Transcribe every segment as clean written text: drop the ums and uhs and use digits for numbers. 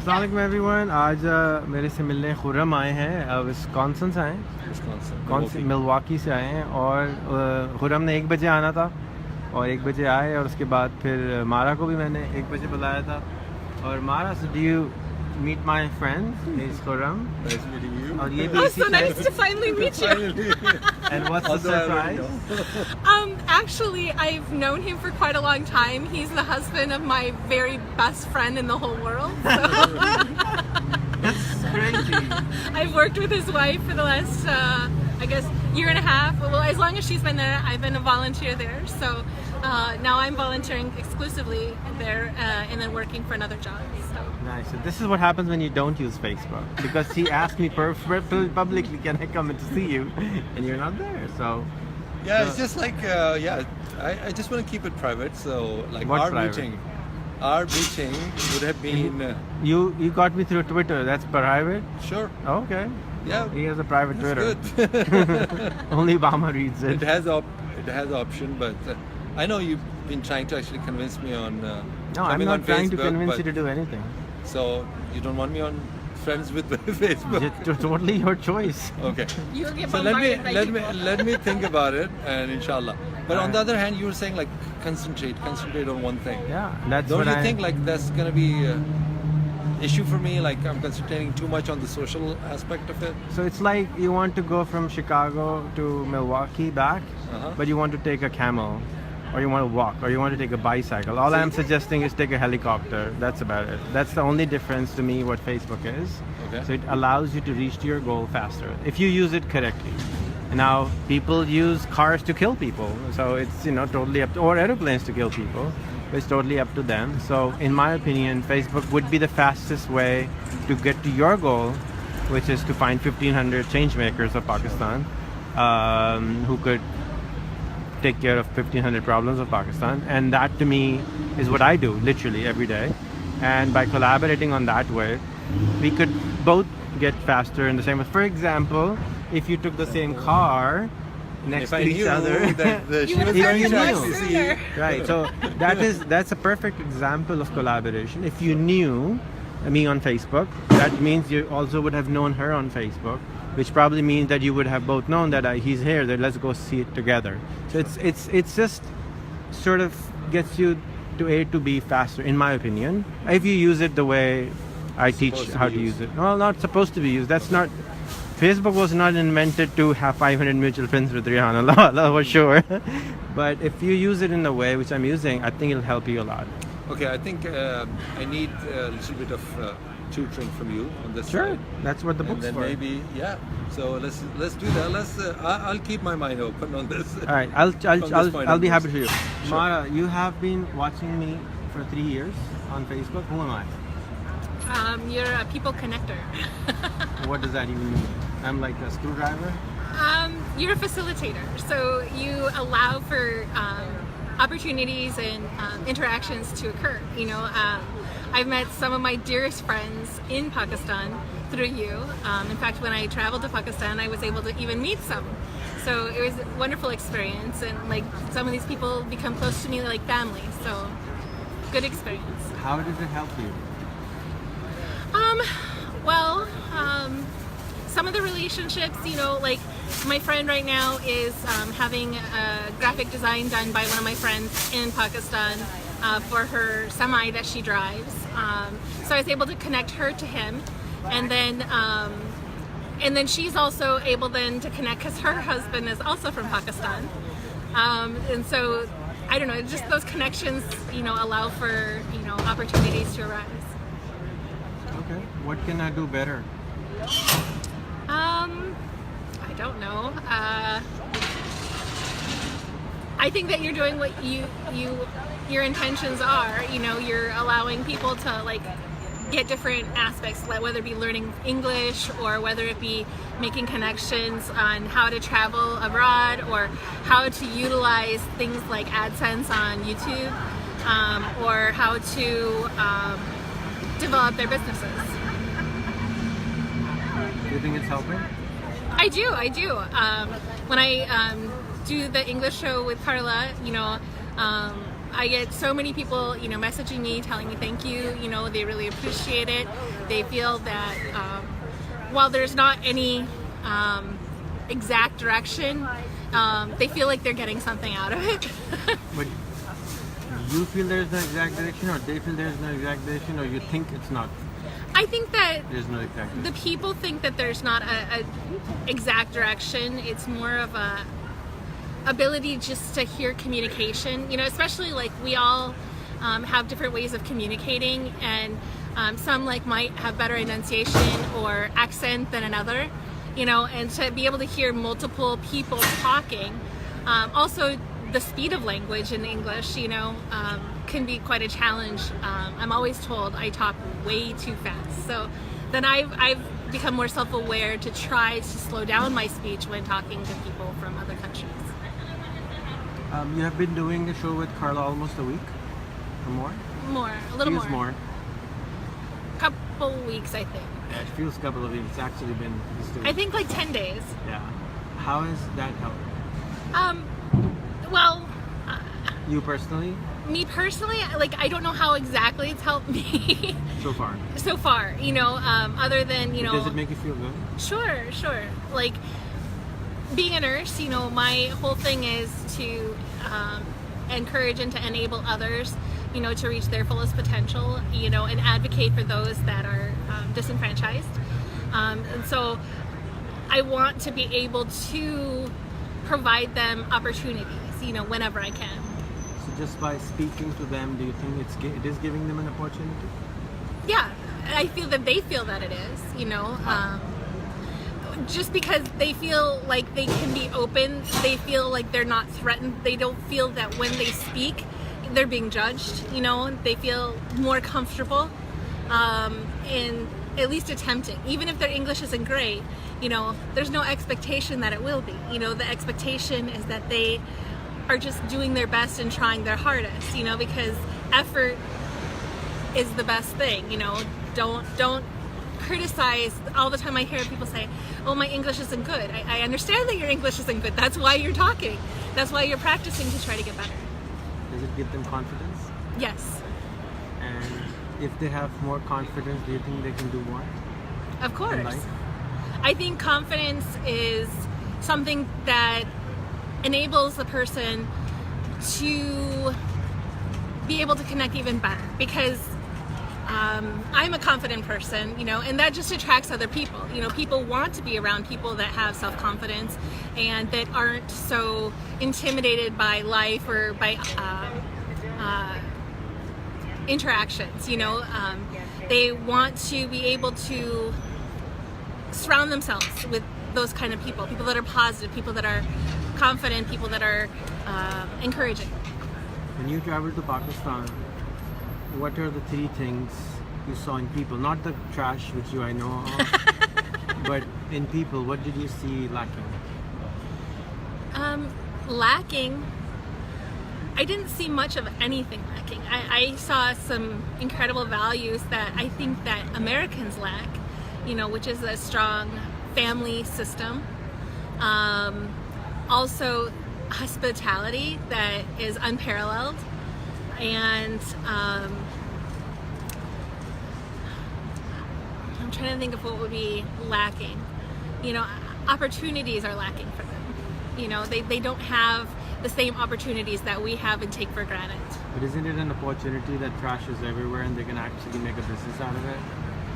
अस्सलाम वालेकुम एवरीवन। आज मेरे से मिलने खुर्रम आए हैं, विस्कॉन्सिन से आए हैं, मिलवाकी से आए हैं। और खुर्रम ने 1 बजे आना था और 1 बजे आए, और उसके बाद फिर मारा को भी मैंने 1 बजे बुलाया था। और मारा, so do you meet my friend? He's Khurram. Nice meeting you. और ये भी Oh, इसी so nice to finally meet you. And what's the Although I already surprise? Actually, I've known him for quite a long time. He's the husband of my very best friend in the whole world. That's crazy. I've worked with his wife for the last, I guess, year and a half. Well, as long as she's been there, I've been a volunteer there. So now I'm volunteering exclusively there and then working for another job. So. Nice. So this is what happens when you don't use Facebook, because he asked me publicly, can I come in to see you, and you're not there. So Yeah, it's just like I just want to keep it private. So like What our private? meeting would have been you got me through Twitter. That's private. sure. Okay. Yeah, He has a private it's Twitter. good. Only Obama reads it it. has option, but I know you've been trying to actually convince me on. No, I'm coming not on trying to Facebook, convince but- you to do anything. So you don't want me on friends with Facebook? It's totally your choice. Okay. You'll get So bombarded by people. let me think about it, and inshallah. But on the other hand, you were saying like concentrate on one thing. Yeah, that's Don't what you I think like that's gonna be issue for me? Like I'm concentrating too much on the social aspect of it. So it's like you want to go from Chicago to Milwaukee back, Uh-huh. but you want to take a camel, or you want to walk, or you want to take a bicycle. All I'm suggesting is take a helicopter. That's about it. That's the only difference to me what Facebook is. Okay. So it allows you to reach to your goal faster if you use it correctly. Now people use cars to kill people, so it's totally up to, or aeroplanes to kill people. It's totally up to them. So in my opinion, Facebook would be the fastest way to get to your goal, which is to find 1,500 change makers of Pakistan who could take care of 1,500 problems of Pakistan. And that to me is what I do literally every day. And by collaborating on that way, we could both get faster in the same way. For example, if you took the same car next If to I each knew other, that she You was would going have to much actually see sooner. you. right? So that's a perfect example of collaboration. If you knew me on Facebook, that means you also would have known her on Facebook, which probably means that you would have both known that he's here. That let's go see it together. So it's just sort of gets you to A to B faster, in my opinion, if you use it the way I teach Supposed to how be to used. use it. Well, not supposed to be used. That's not. Facebook was not invented to have 500 mutual friends with Rihanna, Allah, for sure. But if you use it in the way which I'm using, I think it'll help you a lot. Okay, I think I need a little bit of tutoring from you on this Sure, side. that's what the And book's then for. maybe, yeah. So let's do that. I'll keep my mind open on this. All right, I'll this point I'll be happy onwards. for you. Mara, you have been watching me for 3 years on Facebook. Who am I? You're a people connector. What does that even mean? I'm like a screwdriver. You're a facilitator, so you allow for opportunities and interactions to occur. I've met some of my dearest friends in Pakistan through you. In fact, when I traveled to Pakistan, I was able to even meet some. So it was a wonderful experience, and like some of these people become close to me like family. So good experience. How did it help you? Well, some of the relationships, like my friend right now is having a graphic design done by one of my friends in Pakistan for her semi that she drives. So I was able to connect her to him, and then she's also able then to connect because her husband is also from Pakistan. And so I don't know, just those connections, allow for opportunities to arise. Okay. What can I do better? I don't know. I think that you're doing what your intentions are. You're allowing people to get different aspects, like whether it be learning English or whether it be making connections on how to travel abroad or how to utilize things like AdSense on YouTube, or how to develop their businesses. Do you think it's helping? I do. When I do the English show with Carla, I get so many people, messaging me, telling me thank you. They really appreciate it. They feel that while there's not any exact direction, they feel like they're getting something out of it. But you feel there's no exact direction, or they feel there's no exact direction, or you think it's not? I think that There's no exact direction. the people think that there's not a exact direction. It's more of a ability just to hear communication. Especially like we all have different ways of communicating, and some like might have better enunciation or accent than another. And to be able to hear multiple people talking. Also, the speed of language in English, can be quite a challenge. I'm always told I talk way too fast. So then I've become more self-aware to try to slow down my speech when talking to people from other countries. You have been doing the show with Carla almost a week or more? A little Feels more. Couple weeks, I think. Yeah, it feels a couple of weeks. It's actually been just a week. I think like 10 days. Yeah. How has that helped? Well, You personally? me personally, like I don't know how exactly it's helped me So far. so far. Other than Does it make you feel good? Sure. Like being a nurse, my whole thing is to encourage and to enable others, to reach their fullest potential, and advocate for those that are disenfranchised. And so I want to be able to provide them opportunities, whenever I can. So just by speaking to them, do you think it is giving them an opportunity? Yeah, I feel that they feel that it is, just because they feel like they can be open, they feel like they're not threatened, they don't feel that when they speak, they're being judged, they feel more comfortable in at least attempting. Even if their English isn't great, there's no expectation that it will be. The expectation is that they are just doing their best and trying their hardest, because effort is the best thing. Don't criticize. All the time I hear people say, oh, my English isn't good. I understand that your English isn't good. That's why you're talking. That's why you're practicing to try to get better. Does it give them confidence? Yes, And if they have more confidence, do you think they can do more of in course. life? I think confidence is something that enables the person to be able to connect even better, because I'm a confident person, and that just attracts other people. People want to be around people that have self-confidence and that aren't so intimidated by life or by interactions. They want to be able to surround themselves with those kind of people that are positive, people that are confident, people that are encouraging. When you traveled to Pakistan, what are the 3 things you saw in people? Not the trash, which I know of, but in people, what did you see lacking? Lacking, I didn't see much of anything lacking. I saw some incredible values that I think that Americans lack, which is a strong family system. Also hospitality that is unparalleled, and I'm trying to think of what would be lacking. Opportunities are lacking for them. They don't have the same opportunities that we have and take for granted. But isn't it an opportunity that trash is everywhere and they can actually make a business out of it?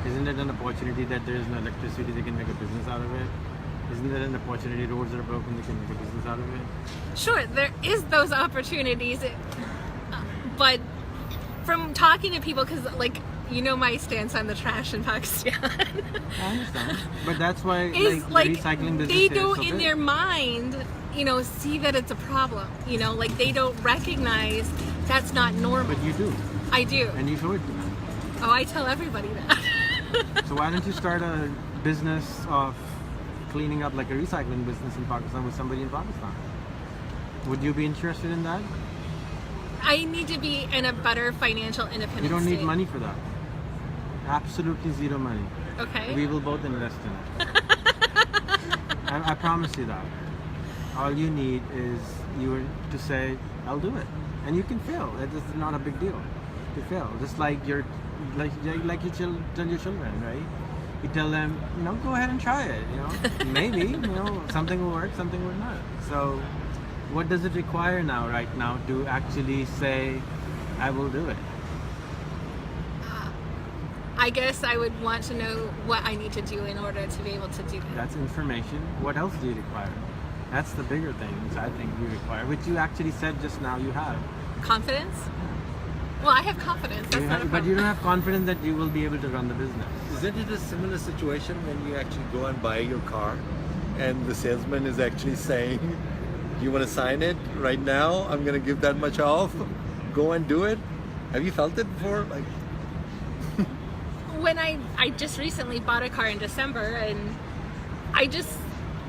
Isn't it an opportunity that there is no electricity, they can make a business out of it? Isn't it an opportunity roads are broken, they can make a business out of it? Sure, there is those opportunities, but from talking to people, because my stance on the trash in Pakistan. I understand. But that's why is the recycling business they is don't so in big. their mind, see that it's a problem. They don't recognize that's not normal. But you do. I do. And you show it to them. Oh, I tell everybody that. So why don't you start a business of cleaning up, like a recycling business in Pakistan with somebody in Pakistan? Would you be interested in that? I need to be in a better financial independence. You don't need state. money for that. Absolutely zero money. Okay. We will both invest in it. I promise you that. All you need is you to say, I'll do it. and you can fail. It is not a big deal to fail. Just like you tell your children, right? You tell them, go ahead and try it. Maybe something will work, something will not. So, what does it require right now to actually say, I will do it? I guess I would want to know what I need to do in order to be able to do that. That's information. What else do you require? That's the bigger things I think you require, which you actually said just now you have. Confidence? Well, I have confidence. That's not a problem. But you don't have confidence that you will be able to run the business. Isn't it a similar situation when you actually go and buy your car and the salesman is actually saying, you want to sign it right now? I'm going to give that much off. Go and do it. Have you felt it before? When I just recently bought a car in December, and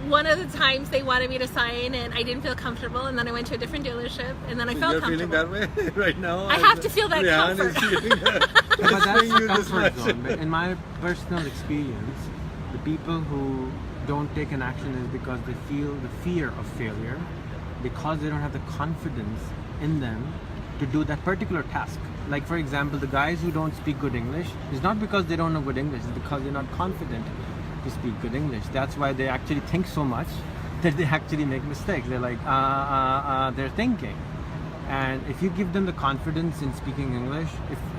one of the times they wanted me to sign and I didn't feel comfortable, and then I went to a different dealership and then I felt comfortable. You're feeling that way right now? I have to feel that comfort. But that's the comfort zone. But in my personal experience, the people who don't take an action is because they feel the fear of failure, because they don't have the confidence in them to do that particular task. Like, for example, the guys who don't speak good English, it's not because they don't know good English, it's because they're not confident to speak good English. That's why they actually think so much that they actually make mistakes. They're like, they're thinking. And if you give them the confidence in speaking English,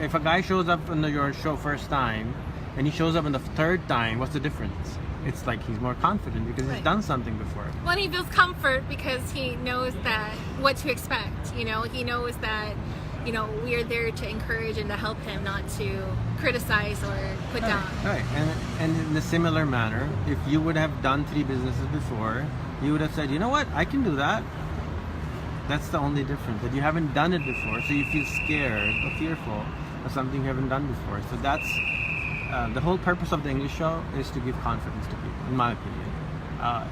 if a guy shows up on your show first time and he shows up on the third time, what's the difference? It's like he's more confident because he's done something before. Well, and he feels comfort because he knows that what to expect. He knows that we are there to encourage and to help him, not to criticize or put down. Right, and in a similar manner, if you would have done 3 businesses before, you would have said, you know what, I can do that. That's the only difference, that you haven't done it before, so you feel scared or fearful of something you haven't done before. So that's the whole purpose of the English show, is to give confidence to people, in my opinion.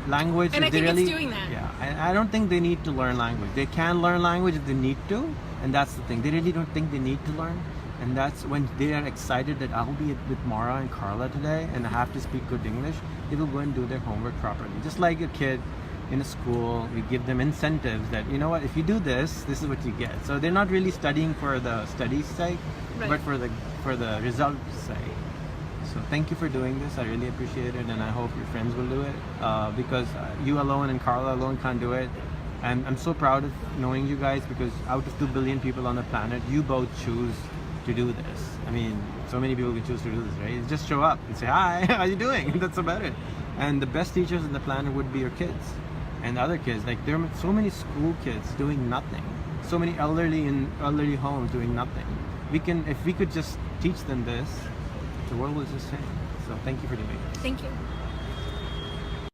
Language, and I think it's doing that. Yeah, I don't think they need to learn language. They can learn language if they need to, and that's the thing. They really don't think they need to learn, and that's when they are excited that I'll be with Mara and Carla today and I have to speak good English. They will go and do their homework properly. Just like a kid in a school, we give them incentives that, you know what, if you do this is what you get. So they're not really studying for the study's sake, but for the results' sake. So thank you for doing this. I really appreciate it, and I hope your friends will do it, because you alone and Carla alone can't do it. And I'm so proud of knowing you guys, because out of 2 billion people on the planet, you both choose to do this. I mean, so many people can choose to do this, right? You just show up and say, hi, how you doing? That's about it. And the best teachers on the planet would be your kids and other kids. Like, there are so many school kids doing nothing. So many elderly homes doing nothing. If we could just teach them this, the world will just change. So thank you for doing it. Thank you.